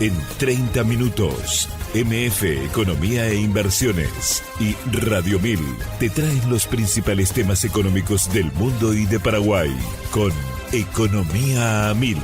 En 30 minutos, MF Economía e Inversiones y Radio 1000 te traen los principales temas económicos del mundo y de Paraguay con Economía a 1000.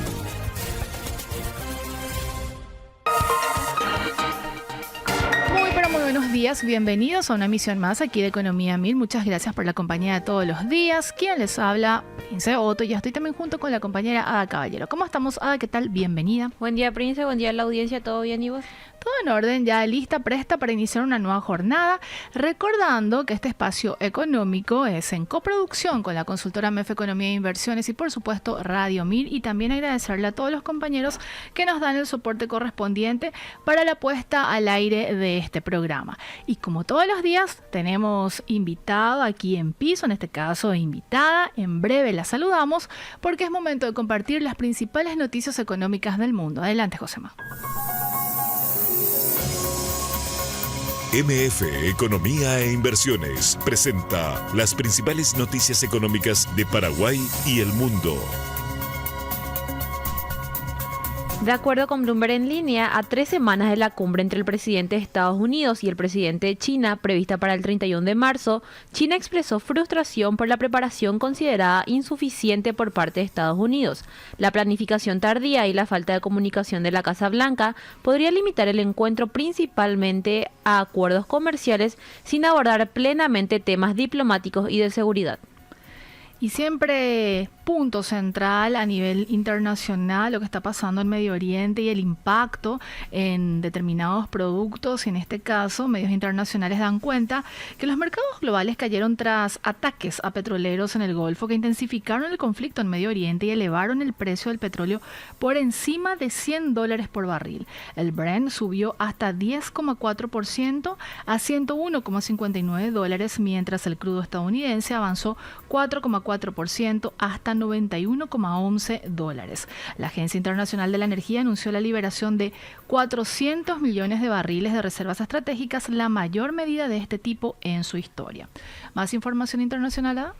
Bienvenidos a una emisión más aquí de Economía 1000. Muchas gracias por la compañía de todos los días. ¿Quién les habla? Prince Otto. Y ya estoy también junto con la compañera Ada Caballero. ¿Cómo estamos, Ada? ¿Qué tal? Bienvenida. Buen día, Prince. Buen día a la audiencia. ¿Todo bien y vos? Todo en orden, ya lista, presta para iniciar una nueva jornada. Recordando que este espacio económico es en coproducción con la consultora MF Economía e Inversiones y por supuesto Radio 1000. Y también agradecerle a todos los compañeros que nos dan el soporte correspondiente para la puesta al aire de este programa. Y como todos los días tenemos invitado aquí en piso, en este caso invitada, en breve la saludamos porque es momento de compartir las principales noticias económicas del mundo. Adelante, Josema. MF Economía e Inversiones presenta las principales noticias económicas de Paraguay y el mundo. De acuerdo con Bloomberg en línea, a 3 semanas de la cumbre entre el presidente de Estados Unidos y el presidente de China, prevista para el 31 de marzo, China expresó frustración por la preparación considerada insuficiente por parte de Estados Unidos. La planificación tardía y la falta de comunicación de la Casa Blanca podría limitar el encuentro principalmente a acuerdos comerciales sin abordar plenamente temas diplomáticos y de seguridad. Y siempre punto central a nivel internacional lo que está pasando en Medio Oriente y el impacto en determinados productos. Y en este caso, medios internacionales dan cuenta que los mercados globales cayeron tras ataques a petroleros en el Golfo que intensificaron el conflicto en Medio Oriente y elevaron el precio del petróleo por encima de $100 por barril. El Brent subió hasta 10,4% a $101,59, mientras el crudo estadounidense avanzó 4,4% hasta $91,11. La Agencia Internacional de la Energía anunció la liberación de 400 millones de barriles de reservas estratégicas, la mayor medida de este tipo en su historia. ¿Más información internacional, Ada?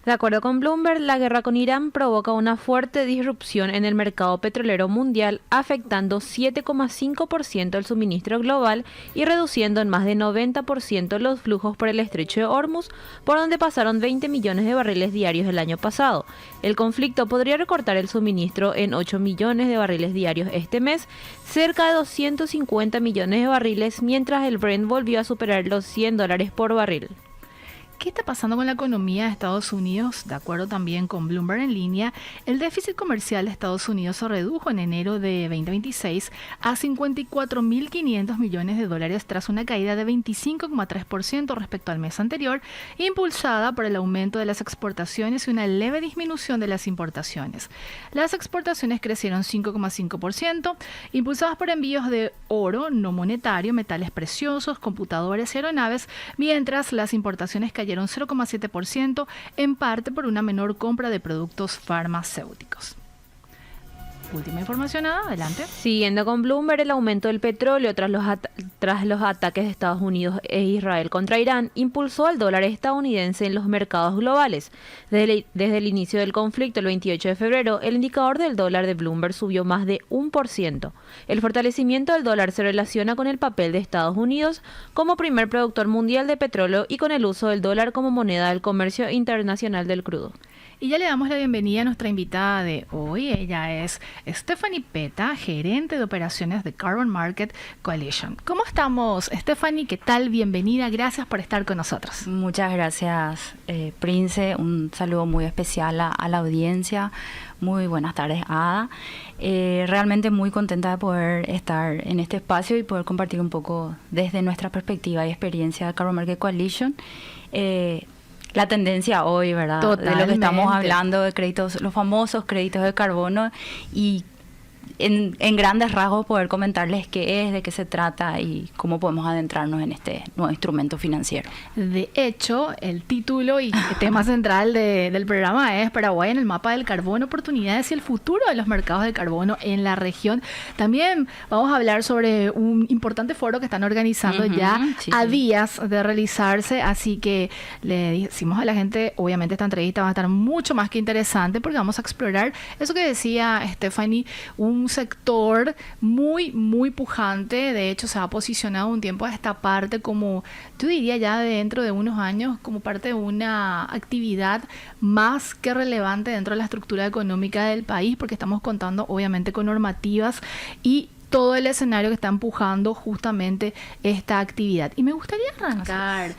De acuerdo con Bloomberg, la guerra con Irán provoca una fuerte disrupción en el mercado petrolero mundial, afectando 7,5% el suministro global y reduciendo en más de 90% los flujos por el estrecho de Hormuz, por donde pasaron 20 millones de barriles diarios el año pasado. El conflicto podría recortar el suministro en 8 millones de barriles diarios este mes, cerca de 250 millones de barriles, mientras el Brent volvió a superar los $100 por barril. ¿Qué está pasando con la economía de Estados Unidos? De acuerdo también con Bloomberg en línea, el déficit comercial de Estados Unidos se redujo en enero de 2026 a $54.500 millones tras una caída de 25,3% respecto al mes anterior, impulsada por el aumento de las exportaciones y una leve disminución de las importaciones. Las exportaciones crecieron 5,5%, impulsadas por envíos de oro no monetario, metales preciosos, computadores y aeronaves, mientras las importaciones cayeron 0,7%, en parte por una menor compra de productos farmacéuticos. Última información, adelante. Siguiendo con Bloomberg, el aumento del petróleo tras los ataques de Estados Unidos e Israel contra Irán impulsó al dólar estadounidense en los mercados globales. Desde el inicio del conflicto, el 28 de febrero, el indicador del dólar de Bloomberg subió más de 1%. El fortalecimiento del dólar se relaciona con el papel de Estados Unidos como primer productor mundial de petróleo y con el uso del dólar como moneda del comercio internacional del crudo. Y ya le damos la bienvenida a nuestra invitada de hoy. Ella es Stephanie Peta, gerente de operaciones de Carbon Market Coalition. ¿Cómo estamos, Stephanie? ¿Qué tal? Bienvenida. Gracias por estar con nosotros. Muchas gracias, Prince. Un saludo muy especial a la audiencia. Muy buenas tardes, Ada. Realmente muy contenta de poder estar en este espacio y poder compartir un poco desde nuestra perspectiva y experiencia de Carbon Market Coalition. La tendencia hoy, ¿verdad? Totalmente. De lo que estamos hablando de créditos, los famosos créditos de carbono, y en grandes rasgos poder comentarles qué es, de qué se trata y cómo podemos adentrarnos en este nuevo instrumento financiero. De hecho, el título y el tema central del programa es Paraguay en el mapa del carbono, oportunidades y el futuro de los mercados de carbono en la región. También vamos a hablar sobre un importante foro que están organizando a días de realizarse, así que le decimos a la gente, obviamente esta entrevista va a estar mucho más que interesante porque vamos a explorar eso que decía Stephanie, un un sector muy, muy pujante. De hecho, se ha posicionado un tiempo a esta parte como, yo diría ya dentro de unos años, como parte de una actividad más que relevante dentro de la estructura económica del país, porque estamos contando obviamente con normativas y todo el escenario que está empujando justamente esta actividad. Y me gustaría arrancar,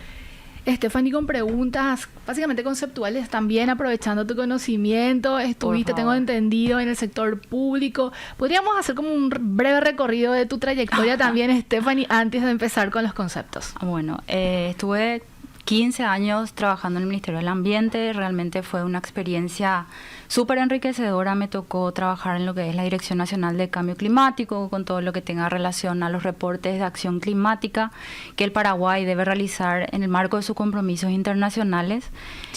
Stephanie, con preguntas básicamente conceptuales también, aprovechando tu conocimiento. Estuviste, tengo entendido, en el sector público. Podríamos hacer como un breve recorrido de tu trayectoria también, Stephanie, antes de empezar con los conceptos. Bueno, estuve 15 años trabajando en el Ministerio del Ambiente. Realmente fue una experiencia súper enriquecedora. Me tocó trabajar en lo que es la Dirección Nacional de Cambio Climático, con todo lo que tenga relación a los reportes de acción climática que el Paraguay debe realizar en el marco de sus compromisos internacionales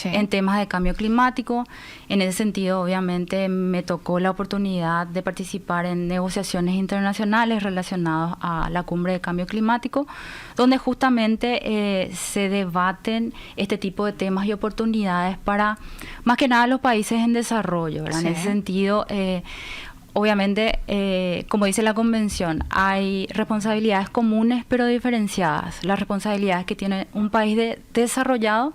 en temas de cambio climático. En ese sentido, obviamente, me tocó la oportunidad de participar en negociaciones internacionales relacionadas a la Cumbre de Cambio Climático, donde justamente se debaten este tipo de temas y oportunidades para, más que nada, los países en desarrollo, ¿verdad? Sí. En ese sentido, obviamente, como dice la Convención, hay responsabilidades comunes pero diferenciadas. Las responsabilidades que tiene un país desarrollado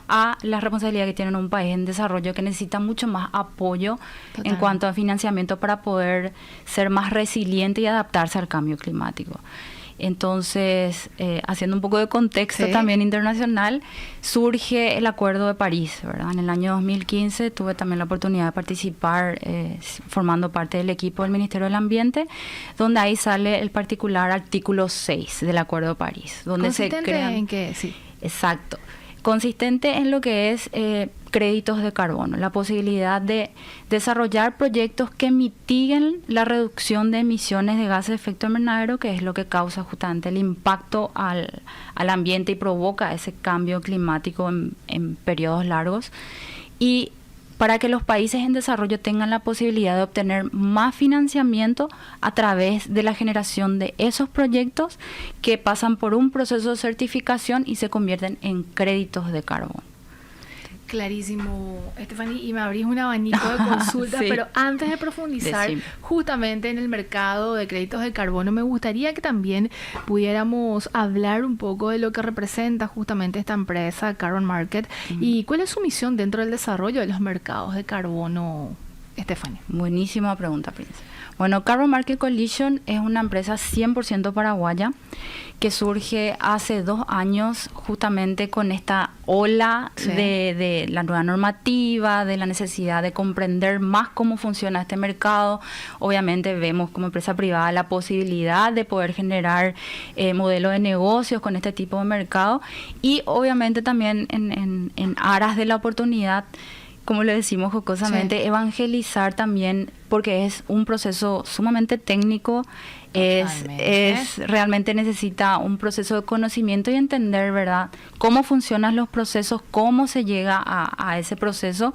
a las responsabilidades que tiene un país en desarrollo, que necesita mucho más apoyo en cuanto a financiamiento para poder ser más resiliente y adaptarse al cambio climático. Entonces, haciendo un poco de contexto también internacional, surge el Acuerdo de París, ¿verdad? En el año 2015 tuve también la oportunidad de participar formando parte del equipo del Ministerio del Ambiente, donde ahí sale el particular artículo 6 del Acuerdo de París, donde se crean... ¿En qué? Sí. Exacto. Consistente en lo que es créditos de carbono, la posibilidad de desarrollar proyectos que mitiguen la reducción de emisiones de gases de efecto invernadero, que es lo que causa justamente el impacto al ambiente y provoca ese cambio climático en periodos largos, y para que los países en desarrollo tengan la posibilidad de obtener más financiamiento a través de la generación de esos proyectos que pasan por un proceso de certificación y se convierten en créditos de carbono. Clarísimo, Stephanie, y me abrís un abanico de consultas, pero antes de profundizar justamente en el mercado de créditos de carbono, me gustaría que también pudiéramos hablar un poco de lo que representa justamente esta empresa, Carbon Market, y cuál es su misión dentro del desarrollo de los mercados de carbono, Stephanie. Buenísima pregunta, Prince. Bueno, Carbon Market Coalition es una empresa 100% paraguaya que surge hace 2 años justamente con esta ola de la nueva normativa, de la necesidad de comprender más cómo funciona este mercado. Obviamente vemos como empresa privada la posibilidad de poder generar modelos de negocios con este tipo de mercado y obviamente también en aras de la oportunidad, como le decimos jocosamente, evangelizar también, porque es un proceso sumamente técnico, es realmente necesita un proceso de conocimiento y entender, ¿verdad?, cómo funcionan los procesos, cómo se llega a ese proceso,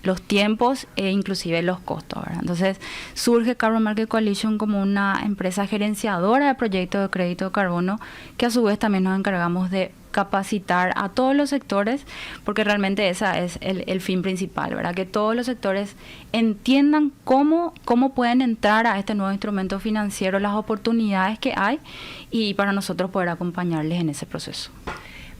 los tiempos e inclusive los costos, ¿verdad? Entonces surge Carbon Market Coalition como una empresa gerenciadora de proyectos de crédito de carbono, que a su vez también nos encargamos de capacitar a todos los sectores, porque realmente ese es el fin principal, ¿verdad? Que todos los sectores entiendan cómo pueden entrar a este nuevo instrumento financiero, las oportunidades que hay, y para nosotros poder acompañarles en ese proceso.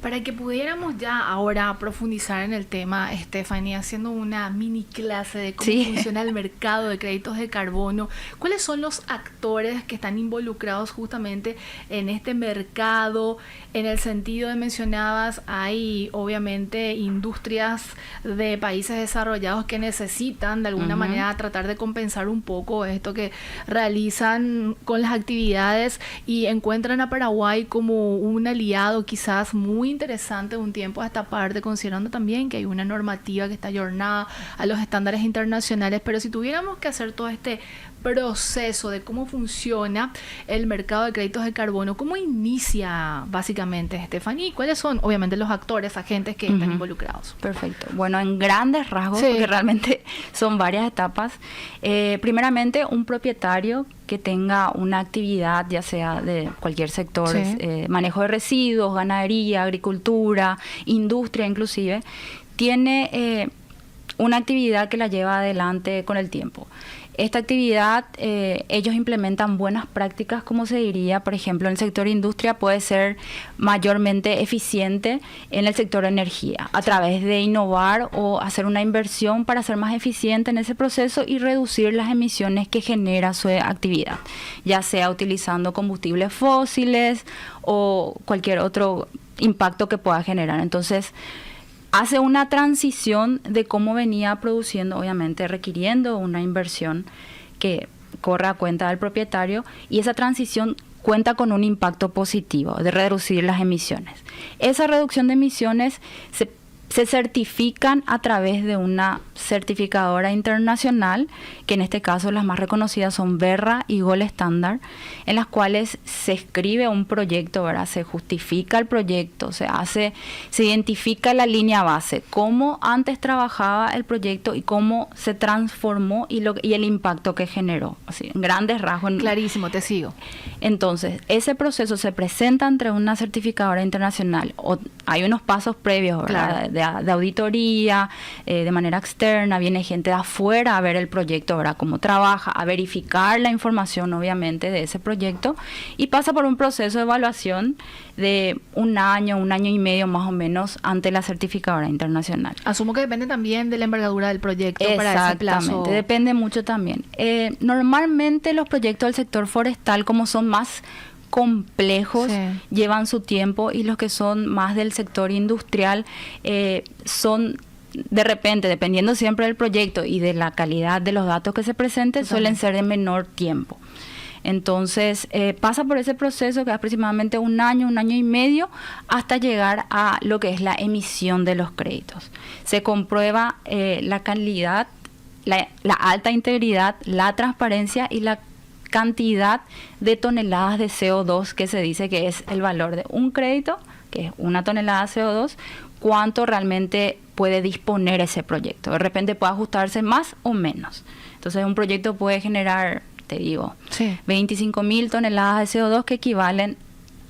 Para que pudiéramos ya ahora profundizar en el tema, Stephanie, haciendo una mini clase de cómo funciona el mercado de créditos de carbono, ¿cuáles son los actores que están involucrados justamente en este mercado? En el sentido de, mencionabas, hay obviamente industrias de países desarrollados que necesitan de alguna manera tratar de compensar un poco esto que realizan con las actividades y encuentran a Paraguay como un aliado quizás muy interesante de un tiempo a esta parte, considerando también que hay una normativa que está ayornada a los estándares internacionales. Pero si tuviéramos que hacer todo este proceso de cómo funciona el mercado de créditos de carbono, ¿cómo inicia básicamente, Stephanie? ¿Y cuáles son obviamente los actores, agentes que están involucrados? Perfecto. Bueno, en grandes rasgos, porque realmente son varias etapas. Primeramente, un propietario que tenga una actividad, ya sea de cualquier sector, manejo de residuos, ganadería, agricultura, industria inclusive, tiene una actividad que la lleva adelante con el tiempo. esta actividad, ellos implementan buenas prácticas, como se diría, por ejemplo, en el sector industria puede ser mayormente eficiente en el sector energía, a través de innovar o hacer una inversión para ser más eficiente en ese proceso y reducir las emisiones que genera su actividad, ya sea utilizando combustibles fósiles o cualquier otro impacto que pueda generar. Entonces, hace una transición de cómo venía produciendo, obviamente requiriendo una inversión que corre a cuenta del propietario, y esa transición cuenta con un impacto positivo de reducir las emisiones. Esa reducción de emisiones se certifican a través de una certificadora internacional, que en este caso las más reconocidas son Verra y Gold Standard, en las cuales se escribe un proyecto, ¿verdad? Se justifica el proyecto, se identifica la línea base, cómo antes trabajaba el proyecto y cómo se transformó y el impacto que generó, así, en grandes rasgos. Clarísimo, te sigo. Entonces, ese proceso se presenta entre una certificadora internacional, hay unos pasos previos, ¿verdad? Claro. De auditoría, de manera externa, viene gente de afuera a ver el proyecto, ¿verdad? Cómo trabaja, a verificar la información, obviamente, de ese proyecto, y pasa por un proceso de evaluación de un año y medio más o menos ante la certificadora internacional. Asumo que depende también de la envergadura del proyecto para ese plazo. Exactamente, depende mucho también. Normalmente los proyectos del sector forestal, como son más complejos, sí, llevan su tiempo, y los que son más del sector industrial son, de repente, dependiendo siempre del proyecto y de la calidad de los datos que se presenten, suelen ser de menor tiempo. Entonces, pasa por ese proceso que es aproximadamente un año y medio, hasta llegar a lo que es la emisión de los créditos. Se comprueba la calidad, la alta integridad, la transparencia y la cantidad de toneladas de CO2 que se dice que es el valor de un crédito, que es una tonelada de CO2, cuánto realmente puede disponer ese proyecto. De repente puede ajustarse más o menos. Entonces, un proyecto puede generar, te digo, sí, 25.000 toneladas de CO2 que equivalen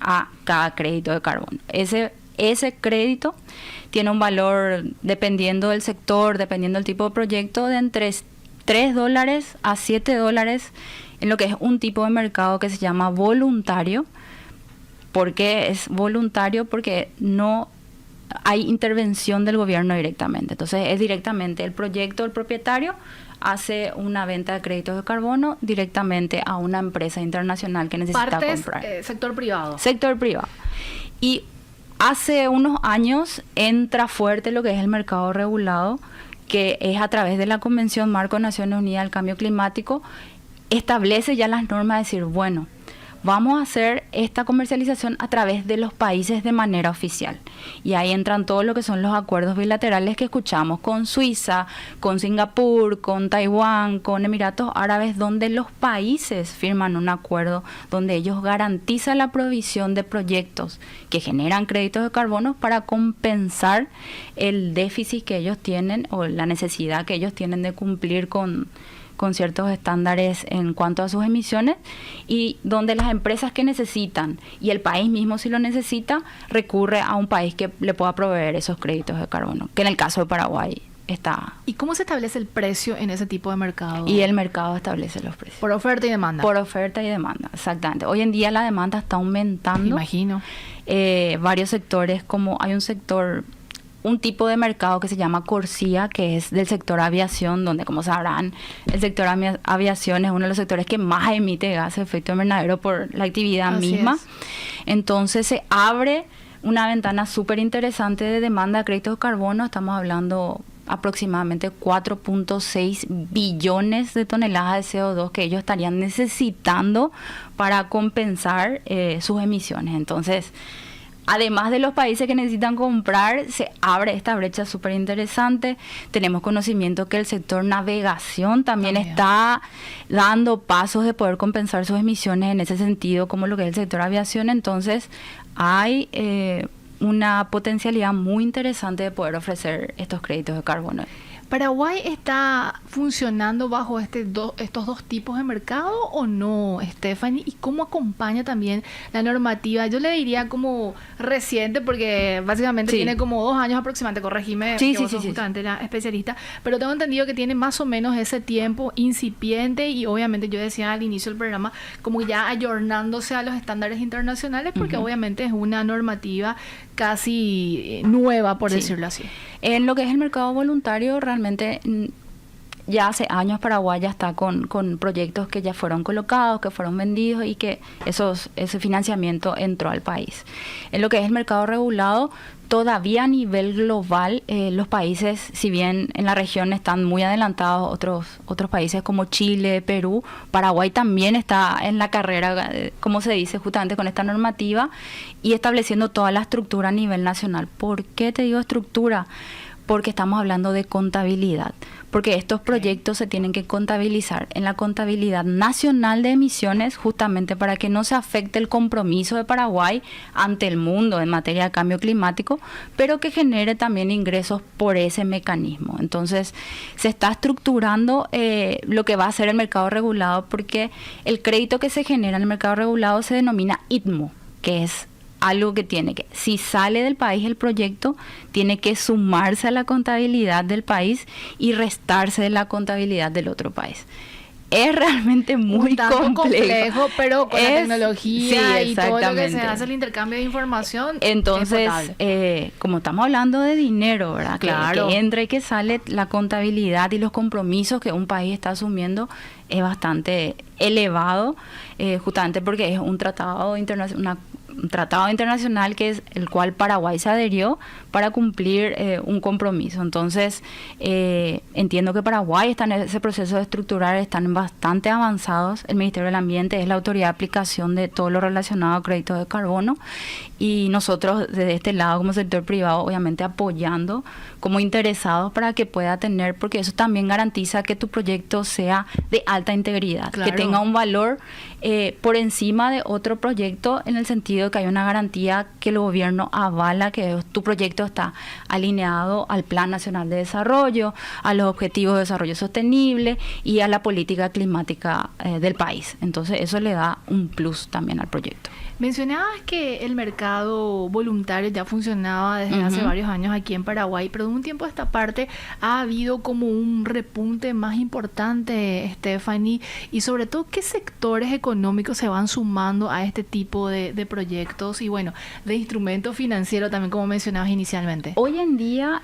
a cada crédito de carbono. Ese crédito tiene un valor, dependiendo del sector, dependiendo del tipo de proyecto, de entre $3 a $7, en lo que es un tipo de mercado que se llama voluntario. ¿Por qué es voluntario? Porque no hay intervención del gobierno directamente. Entonces, es directamente el proyecto, el propietario hace una venta de créditos de carbono directamente a una empresa internacional que necesita comprar. Sector privado. Sector privado. Y hace unos años entra fuerte lo que es el mercado regulado, que es a través de la Convención Marco de Naciones Unidas del Cambio Climático, establece ya las normas de decir, bueno, vamos a hacer esta comercialización a través de los países de manera oficial. Y ahí entran todo lo que son los acuerdos bilaterales que escuchamos con Suiza, con Singapur, con Taiwán, con Emiratos Árabes, donde los países firman un acuerdo donde ellos garantizan la provisión de proyectos que generan créditos de carbono para compensar el déficit que ellos tienen o la necesidad que ellos tienen de cumplir con ciertos estándares en cuanto a sus emisiones, y donde las empresas que necesitan y el país mismo, si lo necesita, recurre a un país que le pueda proveer esos créditos de carbono, que en el caso de Paraguay está. ¿Y cómo se establece el precio en ese tipo de mercado? Y el mercado establece los precios. Por oferta y demanda. Por oferta y demanda, exactamente. Hoy en día la demanda está aumentando. Me imagino. Varios sectores, como hay un tipo de mercado que se llama Corsia, que es del sector aviación, donde, como sabrán, el sector aviación es uno de los sectores que más emite gases de efecto invernadero por la actividad Así misma. es. Entonces se abre una ventana súper interesante de demanda de créditos de carbono. Estamos hablando aproximadamente 4.6 billones de toneladas de CO2 que ellos estarían necesitando para compensar sus emisiones. Entonces, además de los países que necesitan comprar, se abre esta brecha súper interesante. Tenemos conocimiento que el sector navegación también está dando pasos de poder compensar sus emisiones en ese sentido, como lo que es el sector aviación. Entonces, hay una potencialidad muy interesante de poder ofrecer estos créditos de carbono. ¿Paraguay está funcionando bajo estos dos tipos de mercado o no, Stephanie? ¿Y cómo acompaña también la normativa? Yo le diría como reciente, porque básicamente tiene como 2 años aproximadamente, corregime, que vos sos justamente la especialista, pero tengo entendido que tiene más o menos ese tiempo incipiente y obviamente yo decía al inicio del programa, como ya ayornándose a los estándares internacionales, porque obviamente es una normativa casi nueva, por decirlo así. En lo que es el mercado voluntario, realmente ya hace años Paraguay ya está con proyectos que ya fueron colocados, que fueron vendidos y que ese financiamiento entró al país. En lo que es el mercado regulado, todavía a nivel global, los países, si bien en la región están muy adelantados, otros países como Chile, Perú, Paraguay también está en la carrera, como se dice, justamente con esta normativa y estableciendo toda la estructura a nivel nacional. ¿Por qué te digo estructura? Porque estamos hablando de contabilidad, porque estos proyectos se tienen que contabilizar en la contabilidad nacional de emisiones, justamente para que no se afecte el compromiso de Paraguay ante el mundo en materia de cambio climático, pero que genere también ingresos por ese mecanismo. Entonces, se está estructurando lo que va a ser el mercado regulado, porque el crédito que se genera en el mercado regulado se denomina ITMO, que es algo que tiene que, si sale del país el proyecto, tiene que sumarse a la contabilidad del país y restarse de la contabilidad del otro país. Es realmente muy complejo, pero con la tecnología y todo lo que se hace, el intercambio de información. Entonces, como estamos hablando de dinero, ¿verdad? Claro. Que entra y que sale, la contabilidad y los compromisos que un país está asumiendo es bastante elevado, justamente porque es un tratado internacional, un tratado internacional que es el cual Paraguay se adherió para cumplir un compromiso. Entonces, entiendo que Paraguay está en ese proceso de estructurar, están bastante avanzados. El Ministerio del Ambiente es la autoridad de aplicación de todo lo relacionado a créditos de carbono y nosotros desde este lado como sector privado obviamente apoyando como interesados para que pueda tener, porque eso también garantiza que tu proyecto sea de alta integridad, claro, que tenga un valor por encima de otro proyecto, en el sentido de que hay una garantía que el gobierno avala que tu proyecto está alineado al Plan Nacional de Desarrollo, a los Objetivos de Desarrollo Sostenible y a la política climática del país. Entonces eso le da un plus también al proyecto. Mencionabas que el mercado voluntario ya funcionaba desde hace varios años aquí en Paraguay, pero de un tiempo a esta parte ha habido como un repunte más importante, Stephanie, y sobre todo, ¿qué sectores económicos se van sumando a este tipo de proyectos y, bueno, de instrumentos financieros también, como mencionabas inicialmente? Hoy en día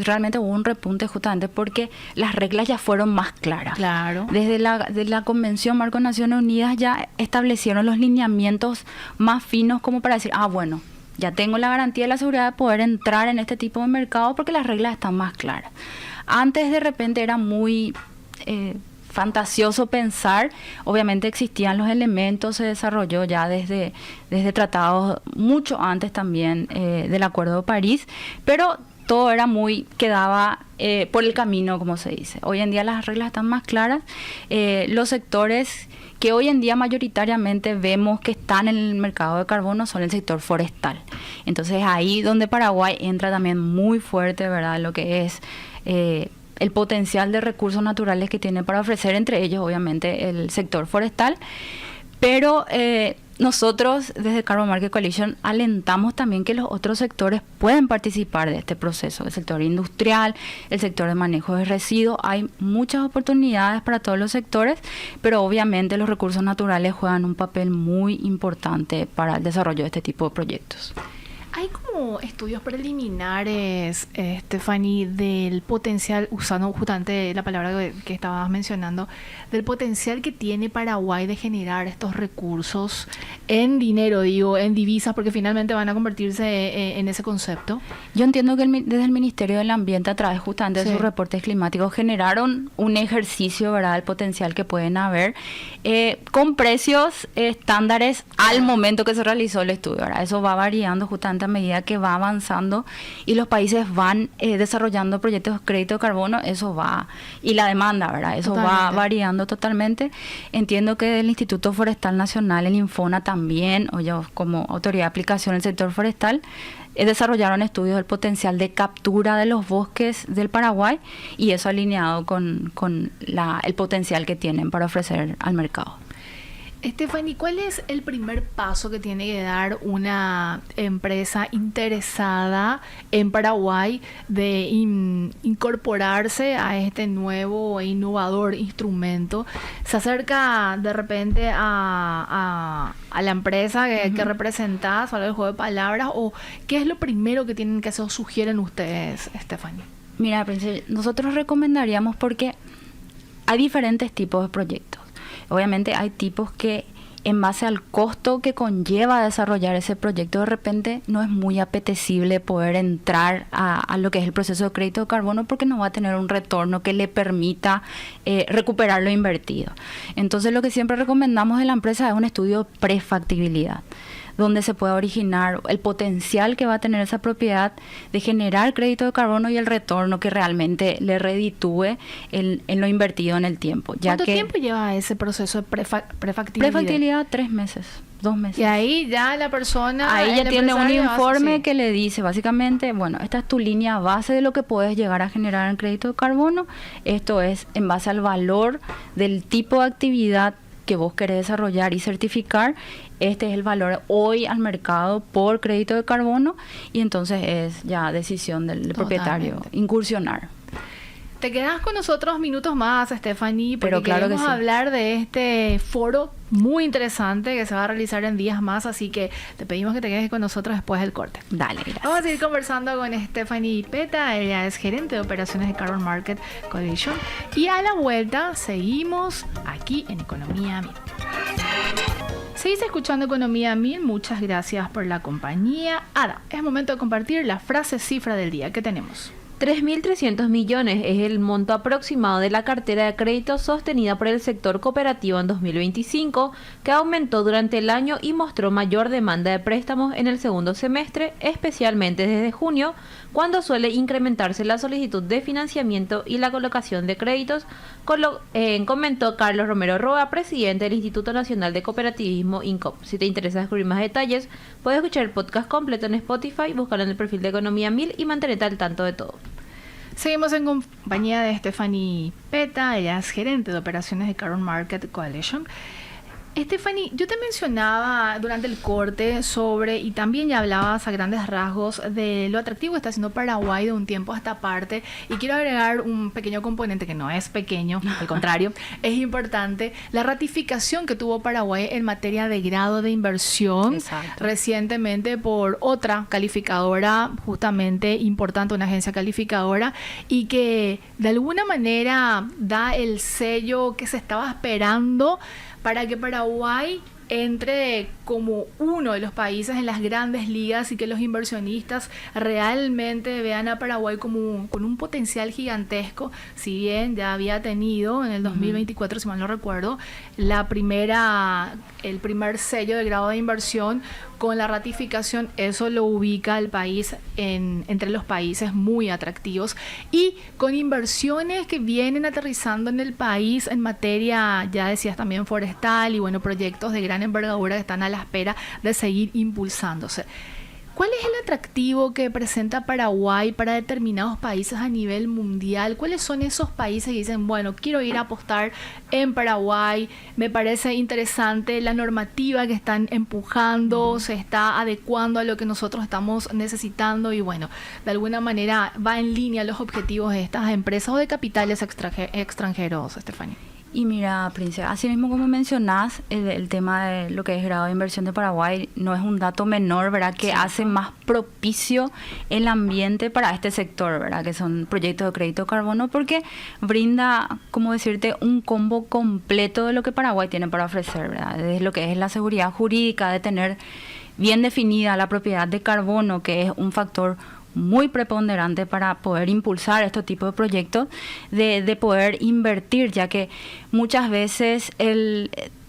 realmente hubo un repunte justamente porque las reglas ya fueron más claras. Claro. Desde la Convención Marco de Naciones Unidas ya establecieron los lineamientos más finos como para decir, bueno, ya tengo la garantía de la seguridad de poder entrar en este tipo de mercado porque las reglas están más claras. Antes de repente era muy fantasioso pensar, obviamente existían los elementos, se desarrolló ya desde tratados mucho antes también del Acuerdo de París, pero todo era quedaba por el camino, como se dice. Hoy en día las reglas están más claras, los sectores que hoy en día mayoritariamente vemos que están en el mercado de carbono son el sector forestal. Entonces ahí donde Paraguay entra también muy fuerte, ¿verdad? Lo que es el potencial de recursos naturales que tiene para ofrecer, entre ellos obviamente el sector forestal. Pero nosotros desde Carbon Market Coalition alentamos también que los otros sectores pueden participar de este proceso, el sector industrial, el sector de manejo de residuos. Hay muchas oportunidades para todos los sectores, pero obviamente los recursos naturales juegan un papel muy importante para el desarrollo de este tipo de proyectos. Hay como estudios preliminares, Stephanie, del potencial, usando justamente la palabra que estabas mencionando, del potencial que tiene Paraguay de generar estos recursos en dinero, en divisas, porque finalmente van a convertirse en ese concepto. Yo entiendo que desde el Ministerio del Ambiente, a través justamente de sus reportes climáticos, generaron un ejercicio, ¿verdad?, del potencial que pueden haber, con precios estándares al momento que se realizó el estudio, ¿verdad? Eso va variando justamente a medida que va avanzando y los países van desarrollando proyectos de crédito de carbono, eso va, y la demanda, ¿verdad? Eso va variando totalmente. Entiendo que el Instituto Forestal Nacional, el INFONA también, o yo como autoridad de aplicación del sector forestal, desarrollaron estudios del potencial de captura de los bosques del Paraguay y eso alineado con el potencial que tienen para ofrecer al mercado. Stephanie, ¿cuál es el primer paso que tiene que dar una empresa interesada en Paraguay de incorporarse a este nuevo e innovador instrumento? ¿Se acerca de repente a la empresa que representás, a hablar del juego de palabras? ¿O qué es lo primero que tienen que hacer o sugieren ustedes, Stephanie? Mira, Princesa, nosotros recomendaríamos porque hay diferentes tipos de proyectos. Obviamente hay tipos que en base al costo que conlleva desarrollar ese proyecto, de repente no es muy apetecible poder entrar a lo que es el proceso de crédito de carbono porque no va a tener un retorno que le permita recuperar lo invertido. Entonces lo que siempre recomendamos de la empresa es un estudio de prefactibilidad, donde se pueda originar el potencial que va a tener esa propiedad de generar crédito de carbono y el retorno que realmente le reditúe en lo invertido en el tiempo. ¿Cuánto tiempo lleva ese proceso de prefactibilidad? Prefactibilidad, 3 meses, 2 meses. Y ahí ya la persona... Ahí ya tiene un informe que le dice, básicamente, bueno, esta es tu línea base de lo que puedes llegar a generar en crédito de carbono. Esto es en base al valor del tipo de actividad que vos querés desarrollar y certificar. Este es el valor hoy al mercado por crédito de carbono y entonces es ya decisión del propietario incursionar. Te quedas con nosotros minutos más, Stephanie, porque pero claro queremos que sí. hablar de este foro muy interesante que se va a realizar en días más, así que te pedimos que te quedes con nosotros después del corte. Dale, gracias. Vamos a seguir conversando con Stephanie Peta, ella es gerente de operaciones de Carbon Market Coalition, y a la vuelta seguimos aquí en Economía 1000. Seguís escuchando Economía 1000, muchas gracias por la compañía. Ada, es momento de compartir la frase cifra del día que tenemos. 3.300 millones es el monto aproximado de la cartera de crédito sostenida por el sector cooperativo en 2025, que aumentó durante el año y mostró mayor demanda de préstamos en el segundo semestre, especialmente desde junio, cuando suele incrementarse la solicitud de financiamiento y la colocación de créditos, comentó Carlos Romero Roa, presidente del Instituto Nacional de Cooperativismo, INCOP. Si te interesa descubrir más detalles, puedes escuchar el podcast completo en Spotify, buscarlo en el perfil de Economía 1000 y mantenerte al tanto de todo. Seguimos en compañía de Stephanie Peta, ella es gerente de operaciones de Carbon Market Coalition. Stephanie, yo te mencionaba durante el corte sobre, y también ya hablabas a grandes rasgos de lo atractivo que está haciendo Paraguay de un tiempo a esta parte, y quiero agregar un pequeño componente que no es pequeño, al contrario, es importante, la ratificación que tuvo Paraguay en materia de grado de inversión. Exacto. Recientemente por otra calificadora justamente importante, una agencia calificadora, y que de alguna manera da el sello que se estaba esperando para que Paraguay entre como uno de los países en las grandes ligas y que los inversionistas realmente vean a Paraguay como con un potencial gigantesco, si bien ya había tenido en el 2024, si mal no recuerdo, el primer sello de grado de inversión. Con la ratificación, eso lo ubica al país entre los países muy atractivos y con inversiones que vienen aterrizando en el país en materia, ya decías también forestal y bueno, proyectos de gran envergadura que están a la espera de seguir impulsándose. ¿Cuál es el atractivo que presenta Paraguay para determinados países a nivel mundial? ¿Cuáles son esos países que dicen, bueno, quiero ir a apostar en Paraguay, me parece interesante la normativa que están empujando, se está adecuando a lo que nosotros estamos necesitando y bueno, de alguna manera va en línea los objetivos de estas empresas o de capitales extranjeros, Stephanie? Y mira, Princesa, así mismo como mencionás, el tema de lo que es grado de inversión de Paraguay no es un dato menor, ¿verdad? Que hace más propicio el ambiente para este sector, ¿verdad? Que son proyectos de crédito de carbono, porque brinda, como decirte, un combo completo de lo que Paraguay tiene para ofrecer, ¿verdad? Desde lo que es la seguridad jurídica, de tener bien definida la propiedad de carbono, que es un factor muy preponderante para poder impulsar estos tipos de proyectos, de poder invertir, ya que muchas veces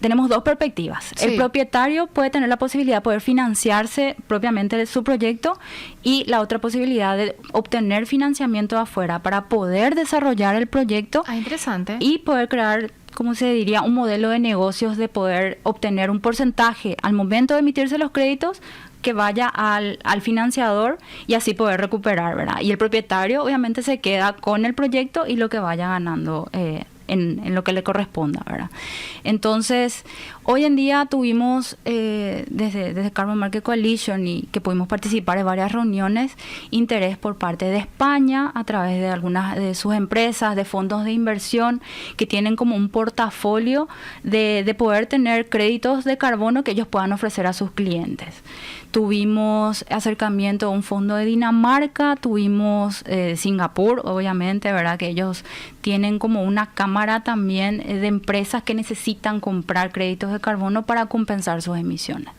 tenemos dos perspectivas. Sí. El propietario puede tener la posibilidad de poder financiarse propiamente de su proyecto, y la otra posibilidad de obtener financiamiento afuera para poder desarrollar el proyecto Interesante. y poder crear, como se diría, un modelo de negocios, de poder obtener un porcentaje al momento de emitirse los créditos que vaya al financiador y así poder recuperar, ¿verdad? Y el propietario obviamente se queda con el proyecto y lo que vaya ganando en lo que le corresponda, ¿verdad? Entonces, hoy en día tuvimos desde Carbon Market Coalition, y que pudimos participar en varias reuniones, interés por parte de España a través de algunas de sus empresas, de fondos de inversión que tienen como un portafolio de poder tener créditos de carbono que ellos puedan ofrecer a sus clientes. Tuvimos acercamiento a un fondo de Dinamarca, tuvimos Singapur, obviamente, ¿verdad? Que ellos tienen como una cámara también de empresas que necesitan comprar créditos de carbono para compensar sus emisiones.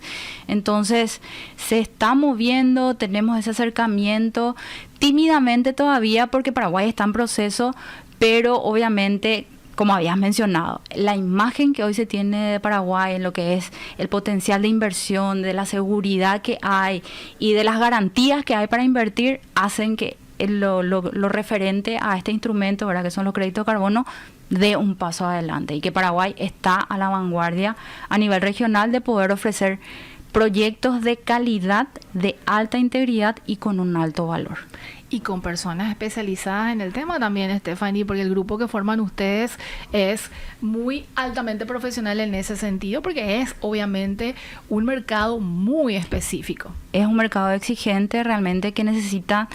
Entonces, se está moviendo, tenemos ese acercamiento tímidamente todavía porque Paraguay está en proceso, pero obviamente, como habías mencionado, la imagen que hoy se tiene de Paraguay en lo que es el potencial de inversión, de la seguridad que hay y de las garantías que hay para invertir, hacen que lo referente a este instrumento, ¿verdad?, que son los créditos de carbono, dé un paso adelante, y que Paraguay está a la vanguardia a nivel regional de poder ofrecer proyectos de calidad, de alta integridad y con un alto valor. Y con personas especializadas en el tema también, Stephanie, porque el grupo que forman ustedes es muy altamente profesional en ese sentido, porque es obviamente un mercado muy específico. Es un mercado exigente realmente que necesita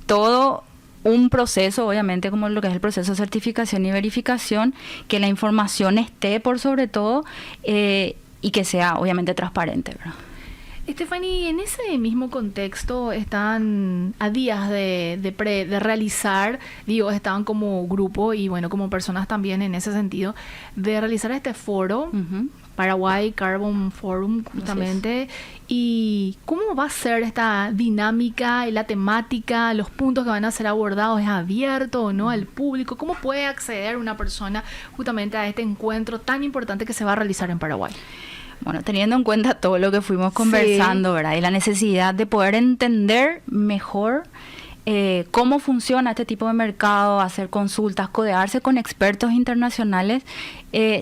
todo un proceso, obviamente, como lo que es el proceso de certificación y verificación, que la información esté por sobre todo y que sea obviamente transparente, ¿verdad? Stephanie, en ese mismo contexto están a días de realizar, estaban como grupo y bueno, como personas también en ese sentido, de realizar este foro, Paraguay Carbon Forum, justamente. ¿Y cómo va a ser esta dinámica y la temática, los puntos que van a ser abordados? ¿Es abierto o no al público? ¿Cómo puede acceder una persona justamente a este encuentro tan importante que se va a realizar en Paraguay? Bueno, teniendo en cuenta todo lo que fuimos conversando, ¿verdad? Y la necesidad de poder entender mejor cómo funciona este tipo de mercado, hacer consultas, codearse con expertos internacionales,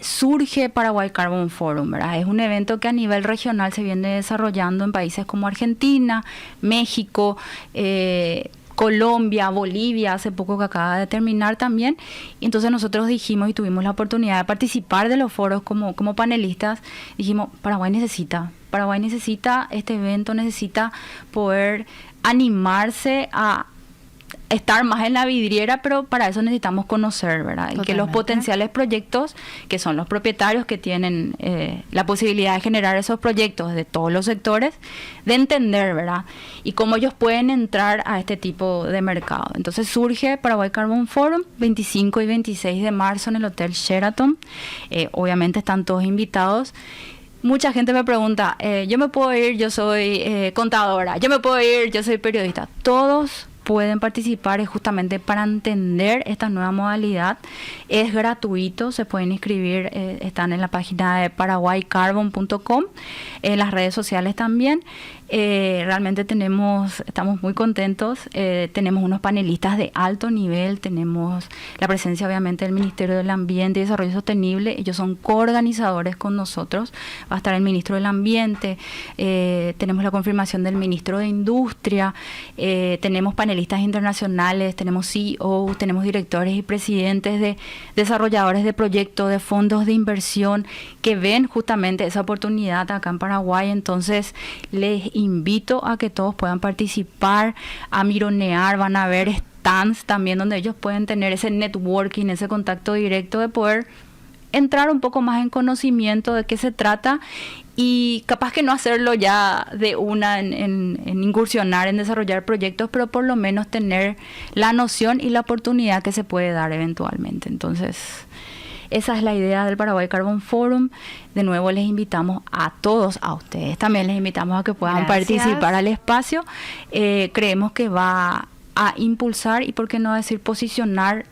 surge Paraguay Carbon Forum, ¿verdad? Es un evento que a nivel regional se viene desarrollando en países como Argentina, México, Colombia, Bolivia, hace poco que acaba de terminar también. Y entonces nosotros dijimos, y tuvimos la oportunidad de participar de los foros como panelistas, dijimos, Paraguay necesita este evento, necesita poder animarse a estar más en la vidriera, pero para eso necesitamos conocer, ¿verdad? Y que los potenciales proyectos, que son los propietarios que tienen la posibilidad de generar esos proyectos de todos los sectores, de entender, ¿verdad? Y cómo ellos pueden entrar a este tipo de mercado. Entonces surge Paraguay Carbon Forum, 25 y 26 de marzo en el Hotel Sheraton. Obviamente están todos invitados. Mucha gente me pregunta, yo me puedo ir, yo soy contadora, yo me puedo ir, yo soy periodista. Todos pueden participar, es justamente para entender esta nueva modalidad. Es gratuito, se pueden inscribir, están en la página de paraguaycarbon.com, en las redes sociales también. Realmente estamos muy contentos, tenemos unos panelistas de alto nivel, tenemos la presencia obviamente del Ministerio del Ambiente y Desarrollo Sostenible, ellos son coorganizadores con nosotros, va a estar el Ministro del Ambiente, tenemos la confirmación del Ministro de Industria, tenemos panelistas internacionales, tenemos CEOs, tenemos directores y presidentes de desarrolladores de proyectos, de fondos de inversión que ven justamente esa oportunidad acá en Paraguay. Entonces les invito a que todos puedan participar, a mironear, van a ver stands también donde ellos pueden tener ese networking, ese contacto directo de poder entrar un poco más en conocimiento de qué se trata y capaz que no hacerlo ya de una en incursionar en desarrollar proyectos, pero por lo menos tener la noción y la oportunidad que se puede dar eventualmente. Entonces, Esa es la idea del Paraguay Carbon Forum. De nuevo les invitamos a todos, a ustedes también les invitamos a que puedan participar al espacio. Creemos que va a impulsar y, por qué no decir, posicionar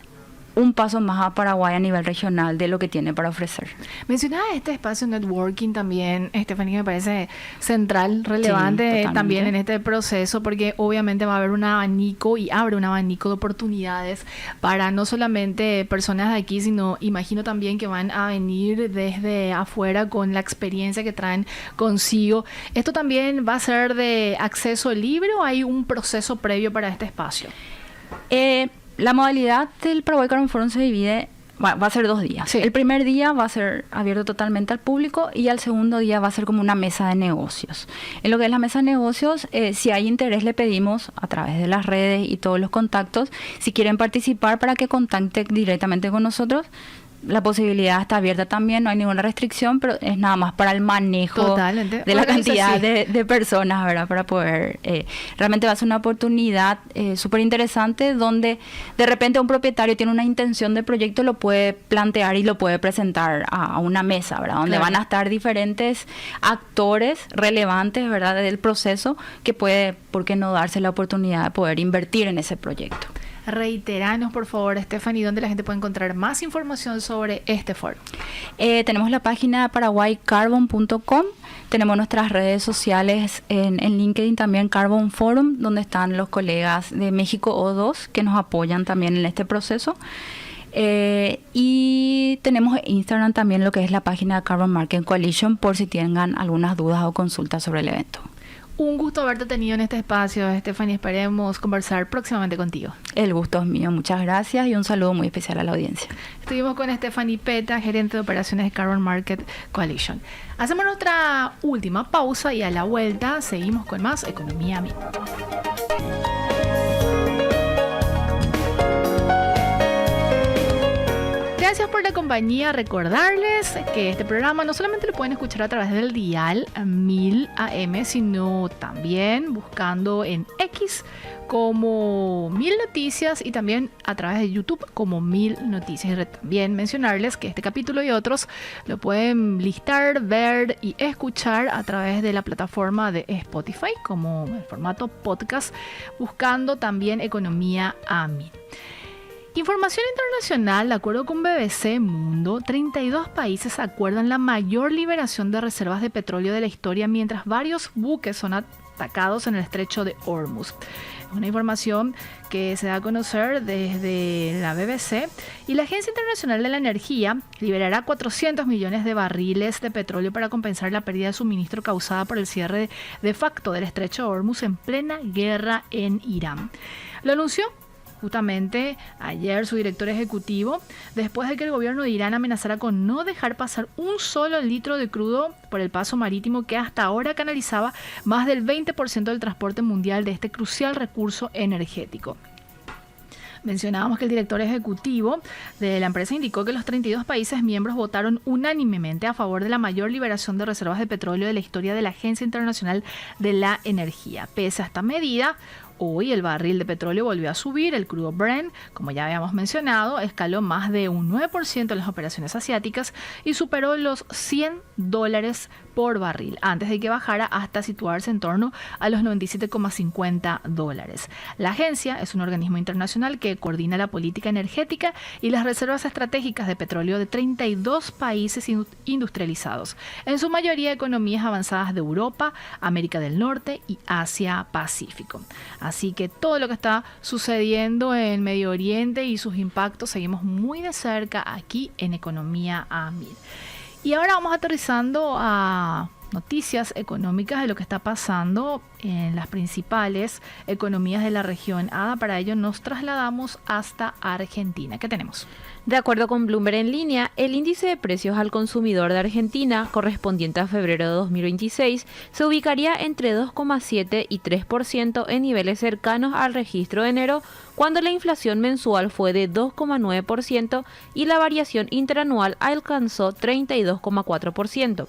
un paso más a Paraguay a nivel regional de lo que tiene para ofrecer. Mencionaba este espacio networking también, Estefanía, me parece central, relevante también en este proceso, porque obviamente va a haber un abanico y abre un abanico de oportunidades para no solamente personas de aquí, sino imagino también que van a venir desde afuera con la experiencia que traen consigo. ¿Esto también va a ser de acceso libre o hay un proceso previo para este espacio? La modalidad del Paraguay Carbon Forum se divide, va a ser 2 días. Sí. El primer día va a ser abierto totalmente al público y al segundo día va a ser como una mesa de negocios. En lo que es la mesa de negocios, si hay interés, le pedimos a través de las redes y todos los contactos, si quieren participar, para que contacten directamente con nosotros. La posibilidad está abierta también, no hay ninguna restricción, pero es nada más para el manejo de la cantidad de personas, ¿verdad? Para poder, realmente va a ser una oportunidad súper interesante, donde de repente un propietario tiene una intención de proyecto, lo puede plantear y lo puede presentar a una mesa, ¿verdad? Donde van a estar diferentes actores relevantes, ¿verdad? Del proceso, que puede, ¿por qué no darse la oportunidad de poder invertir en ese proyecto? Reiteranos, por favor, Stephanie, ¿dónde la gente puede encontrar más información sobre este foro? Tenemos la página paraguaycarbon.com, tenemos nuestras redes sociales en LinkedIn también, Carbon Forum, donde están los colegas de México O2 que nos apoyan también en este proceso. Y tenemos Instagram también, lo que es la página de Carbon Market Coalition, por si tengan algunas dudas o consultas sobre el evento. Un gusto haberte tenido en este espacio, Stephanie. Esperemos conversar próximamente contigo. El gusto es mío. Muchas gracias y un saludo muy especial a la audiencia. Estuvimos con Stephanie Peta, gerente de operaciones de Carbon Market Coalition. Hacemos nuestra última pausa y a la vuelta seguimos con más Economía Mil. Gracias por la compañía. Recordarles que este programa no solamente lo pueden escuchar a través del dial 1000 AM, sino también buscando en X como 1000 Noticias y también a través de YouTube como 1000 Noticias. Y también mencionarles que este capítulo y otros lo pueden listar, ver y escuchar a través de la plataforma de Spotify como el formato podcast, buscando también Economía a 1000. Información internacional. De acuerdo con BBC Mundo, 32 países acuerdan la mayor liberación de reservas de petróleo de la historia, mientras varios buques son atacados en el estrecho de Hormuz. Es una información que se da a conocer desde la BBC, y la Agencia Internacional de la Energía liberará 400 millones de barriles de petróleo para compensar la pérdida de suministro causada por el cierre de facto del estrecho de Hormuz en plena guerra en Irán. Lo anunció justamente ayer su director ejecutivo, después de que el gobierno de Irán amenazara con no dejar pasar un solo litro de crudo por el paso marítimo, que hasta ahora canalizaba más del 20% del transporte mundial de este crucial recurso energético. Mencionábamos que el director ejecutivo de la empresa indicó que los 32 países miembros votaron unánimemente a favor de la mayor liberación de reservas de petróleo de la historia de la Agencia Internacional de la Energía. Pese a esta medida, hoy el barril de petróleo volvió a subir. El crudo Brent, como ya habíamos mencionado, escaló más de un 9% en las operaciones asiáticas y superó los $100 por barril, antes de que bajara hasta situarse en torno a los $97,50. La agencia es un organismo internacional que coordina la política energética y las reservas estratégicas de petróleo de 32 países industrializados, en su mayoría economías avanzadas de Europa, América del Norte y Asia-Pacífico. Así que todo lo que está sucediendo en Medio Oriente y sus impactos seguimos muy de cerca aquí en Economía a 1000. Y ahora vamos aterrizando a noticias económicas de lo que está pasando en las principales economías de la región. Ada, para ello nos trasladamos hasta Argentina. ¿Qué tenemos? De acuerdo con Bloomberg en línea, el índice de precios al consumidor de Argentina, correspondiente a febrero de 2026, se ubicaría entre 2,7 y 3% en niveles cercanos al registro de enero, cuando la inflación mensual fue de 2,9% y la variación interanual alcanzó 32,4%.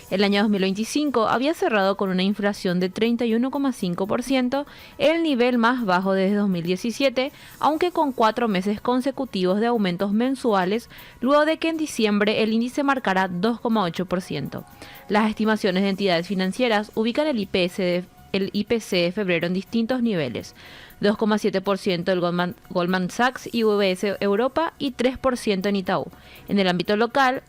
El año 2025 había cerrado con una inflación de 31,5%, el nivel más bajo desde 2017, aunque con 4 meses consecutivos de aumentos mensuales, luego de que en diciembre el índice marcara 2,8%. Las estimaciones de entidades financieras ubican el IPC de febrero en distintos niveles: 2,7% del Goldman Sachs y UBS Europa y 3% en Itaú. En el ámbito local,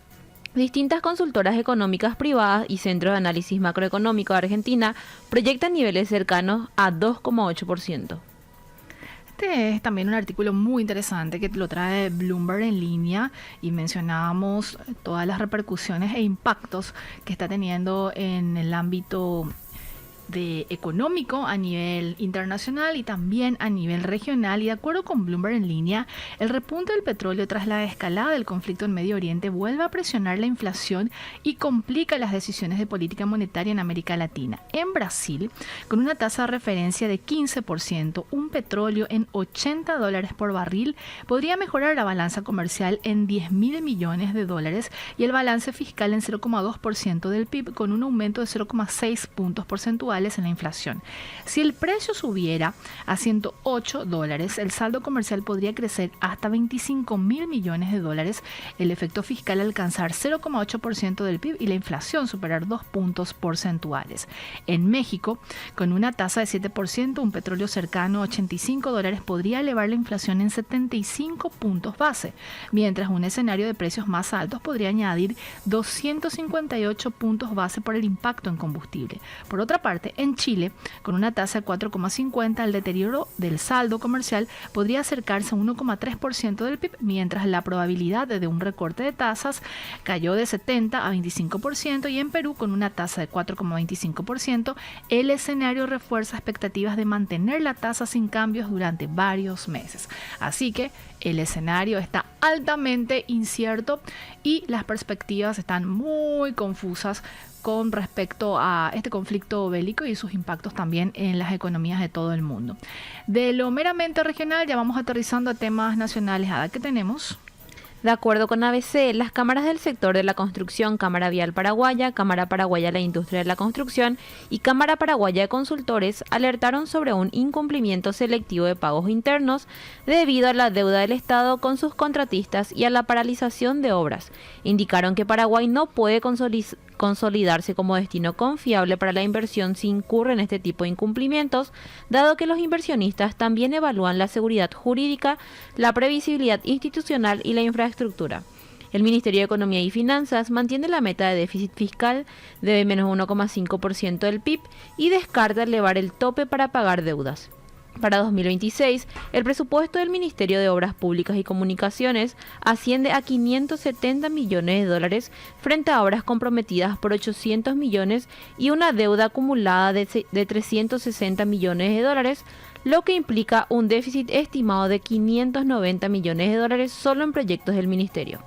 distintas consultoras económicas privadas y centros de análisis macroeconómico de Argentina proyectan niveles cercanos a 2,8%. Este es también un artículo muy interesante que lo trae Bloomberg en línea y mencionábamos todas las repercusiones e impactos que está teniendo en el ámbito económico a nivel internacional y también a nivel regional. Y de acuerdo con Bloomberg en línea, el repunte del petróleo tras la escalada del conflicto en Medio Oriente vuelve a presionar la inflación y complica las decisiones de política monetaria en América Latina. En Brasil, con una tasa de referencia de 15%, un petróleo en $80 por barril podría mejorar la balanza comercial en $10.000 millones y el balance fiscal en 0,2% del PIB, con un aumento de 0,6 puntos porcentuales en la inflación. Si el precio subiera a $108, el saldo comercial podría crecer hasta $25.000 millones, el efecto fiscal alcanzar 0,8% del PIB y la inflación superar 2 puntos porcentuales. En México, con una tasa de 7%, un petróleo cercano a $85 podría elevar la inflación en 75 puntos base, mientras un escenario de precios más altos podría añadir 258 puntos base por el impacto en combustible. Por otra parte, en Chile, con una tasa de 4,50, el deterioro del saldo comercial podría acercarse a 1,3% del PIB, mientras la probabilidad de un recorte de tasas cayó de 70 a 25%, y en Perú, con una tasa de 4,25%, el escenario refuerza expectativas de mantener la tasa sin cambios durante varios meses. Así que el escenario está altamente incierto y las perspectivas están muy confusas con respecto a este conflicto bélico y sus impactos también en las economías de todo el mundo. De lo meramente regional ya vamos aterrizando a temas nacionales. Ada, ¿qué tenemos? De acuerdo con ABC, las cámaras del sector de la construcción, Cámara Vial Paraguaya, Cámara Paraguaya de la Industria de la Construcción y Cámara Paraguaya de Consultores alertaron sobre un incumplimiento selectivo de pagos internos debido a la deuda del Estado con sus contratistas y a la paralización de obras. Indicaron que Paraguay no puede consolidarse como destino confiable para la inversión si incurre en este tipo de incumplimientos, dado que los inversionistas también evalúan la seguridad jurídica, la previsibilidad institucional y la infraestructura. El Ministerio de Economía y Finanzas mantiene la meta de déficit fiscal de menos 1,5% del PIB y descarta elevar el tope para pagar deudas. Para 2026, el presupuesto del Ministerio de Obras Públicas y Comunicaciones asciende a $570 millones frente a obras comprometidas por 800 millones y una deuda acumulada de 360 millones de dólares, lo que implica un déficit estimado de 590 millones de dólares solo en proyectos del Ministerio.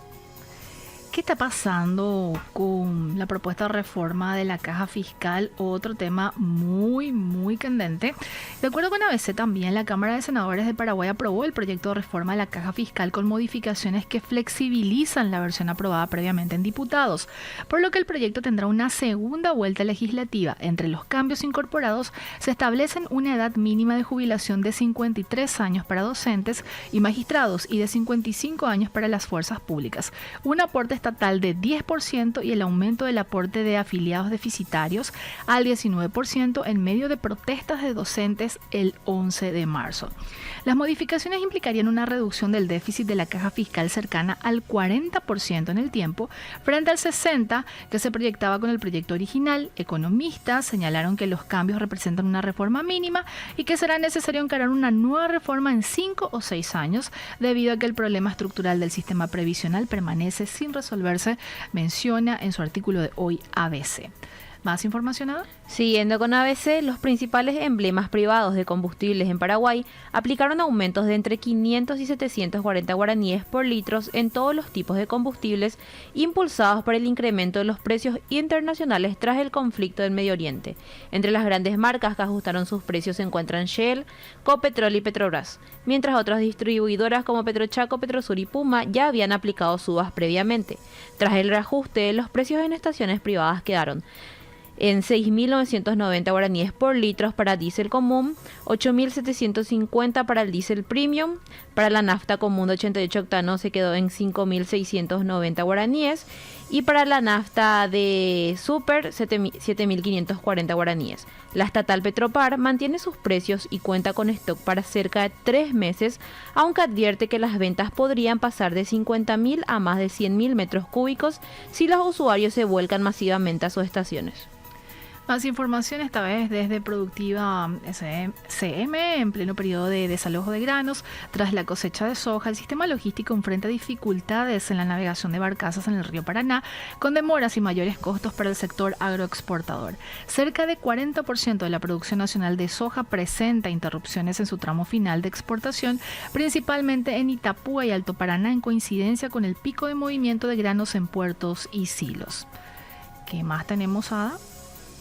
¿Qué está pasando con la propuesta de reforma de la caja fiscal? Otro tema muy candente. De acuerdo con ABC, también la Cámara de Senadores de Paraguay aprobó el proyecto de reforma de la caja fiscal con modificaciones que flexibilizan la versión aprobada previamente en diputados, por lo que el proyecto tendrá una segunda vuelta legislativa. Entre los cambios incorporados se establecen una edad mínima de jubilación de 53 años para docentes y magistrados y de 55 años para las fuerzas públicas, un aporte estatal de 10% y el aumento del aporte de afiliados deficitarios al 19% en medio de protestas de docentes el 11 de marzo. Las modificaciones implicarían una reducción del déficit de la caja fiscal cercana al 40% en el tiempo, frente al 60% que se proyectaba con el proyecto original. Economistas señalaron que los cambios representan una reforma mínima y que será necesario encarar una nueva reforma en 5 o 6 años, debido a que el problema estructural del sistema previsional permanece sin resolverse, menciona en su artículo de hoy ABC. ¿Más información, Ada? Siguiendo con ABC, los principales emblemas privados de combustibles en Paraguay aplicaron aumentos de entre 500 y 740 guaraníes por litro en todos los tipos de combustibles, impulsados por el incremento de los precios internacionales tras el conflicto del Medio Oriente. Entre las grandes marcas que ajustaron sus precios se encuentran Shell, Copetrol y Petrobras, mientras otras distribuidoras como Petrochaco, Petrosur y Puma ya habían aplicado subas previamente. Tras el reajuste, los precios en estaciones privadas quedaron en 6.990 guaraníes por litro para diésel común, 8.750 para el diésel premium, para la nafta común de 88 octanos se quedó en 5.690 guaraníes y para la nafta de super 7.540 guaraníes. La estatal Petropar mantiene sus precios y cuenta con stock para cerca de 3 meses, aunque advierte que las ventas podrían pasar de 50.000 a más de 100.000 metros cúbicos si los usuarios se vuelcan masivamente a sus estaciones. Más información esta vez desde Productiva CM. En pleno periodo de desalojo de granos, tras la cosecha de soja, el sistema logístico enfrenta dificultades en la navegación de barcazas en el río Paraná, con demoras y mayores costos para el sector agroexportador. Cerca de 40% de la producción nacional de soja presenta interrupciones en su tramo final de exportación, principalmente en Itapúa y Alto Paraná, en coincidencia con el pico de movimiento de granos en puertos y silos. ¿Qué más tenemos, Ada?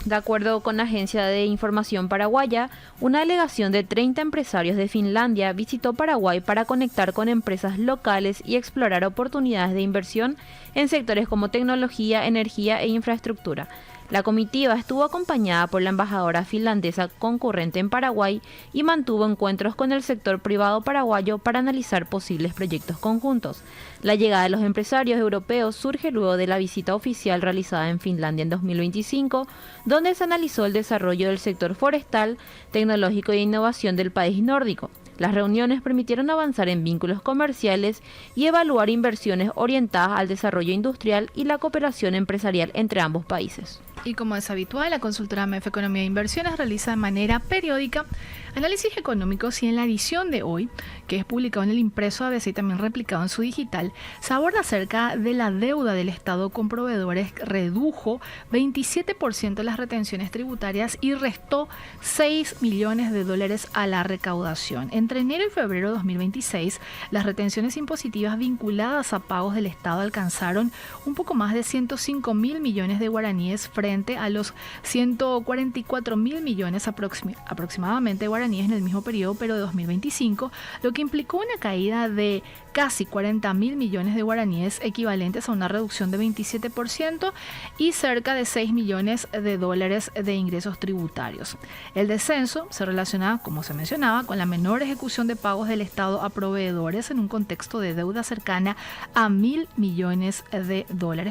De acuerdo con la Agencia de Información Paraguaya, una delegación de 30 empresarios de Finlandia visitó Paraguay para conectar con empresas locales y explorar oportunidades de inversión en sectores como tecnología, energía e infraestructura. La comitiva estuvo acompañada por la embajadora finlandesa concurrente en Paraguay y mantuvo encuentros con el sector privado paraguayo para analizar posibles proyectos conjuntos. La llegada de los empresarios europeos surge luego de la visita oficial realizada en Finlandia en 2025, donde se analizó el desarrollo del sector forestal, tecnológico e innovación del país nórdico. Las reuniones permitieron avanzar en vínculos comerciales y evaluar inversiones orientadas al desarrollo industrial y la cooperación empresarial entre ambos países. Y como es habitual, la consultora MEF Economía e Inversiones realiza de manera periódica análisis económicos y en la edición de hoy, que es publicado en el impreso ABC y también replicado en su digital, se aborda acerca de la deuda del Estado con proveedores que redujo 27% las retenciones tributarias y restó $6 millones a la recaudación. Entre enero y febrero de 2026, las retenciones impositivas vinculadas a pagos del Estado alcanzaron un poco más de 105.000 millones de guaraníes frente a los 144.000 millones aproximadamente de guaraníes en el mismo periodo, pero de 2025, lo que implicó una caída de casi 40.000 millones de guaraníes, equivalentes a una reducción de 27% y cerca de $6 millones de ingresos tributarios. El descenso se relaciona, como se mencionaba, con la menor ejecución de pagos del Estado a proveedores en un contexto de deuda cercana a $1.000 millones,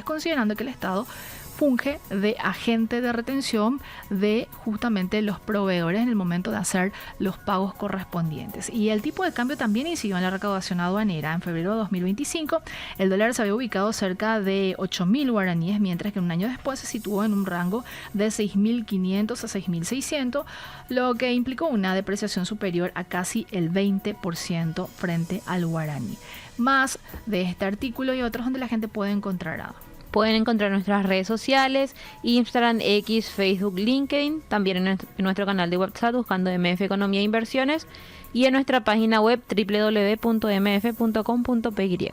considerando que el Estado funge de agente de retención de justamente los proveedores en el momento de hacer los pagos correspondientes. Y el tipo de cambio también incidió en la recaudación aduanera. En febrero de 2025, el dólar se había ubicado cerca de 8.000 guaraníes, mientras que un año después se situó en un rango de 6.500 a 6.600, lo que implicó una depreciación superior a casi el 20% frente al guaraní. Más de este artículo y otros donde la gente puede encontrar. Pueden encontrar nuestras redes sociales, Instagram, X, Facebook, LinkedIn, también en nuestro canal de WhatsApp buscando MF Economía e Inversiones y en nuestra página web www.mf.com.py.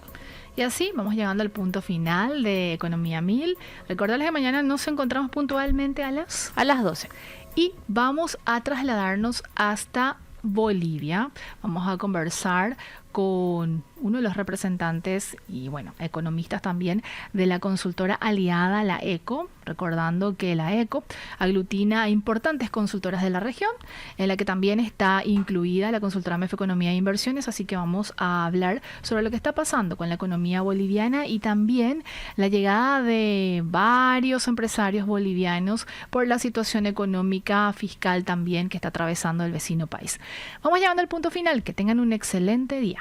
Y así vamos llegando al punto final de Economía 1000. Recordarles que mañana nos encontramos puntualmente a las 12. Y vamos a trasladarnos hasta Bolivia. Vamos a conversar con uno de los representantes y economistas también de la consultora aliada, la ECO, recordando que la ECO aglutina a importantes consultoras de la región, en la que también está incluida la consultora MEF Economía e Inversiones, así que vamos a hablar sobre lo que está pasando con la economía boliviana y también la llegada de varios empresarios bolivianos por la situación económica, fiscal también que está atravesando el vecino país. Vamos llegando al punto final, que tengan un excelente día.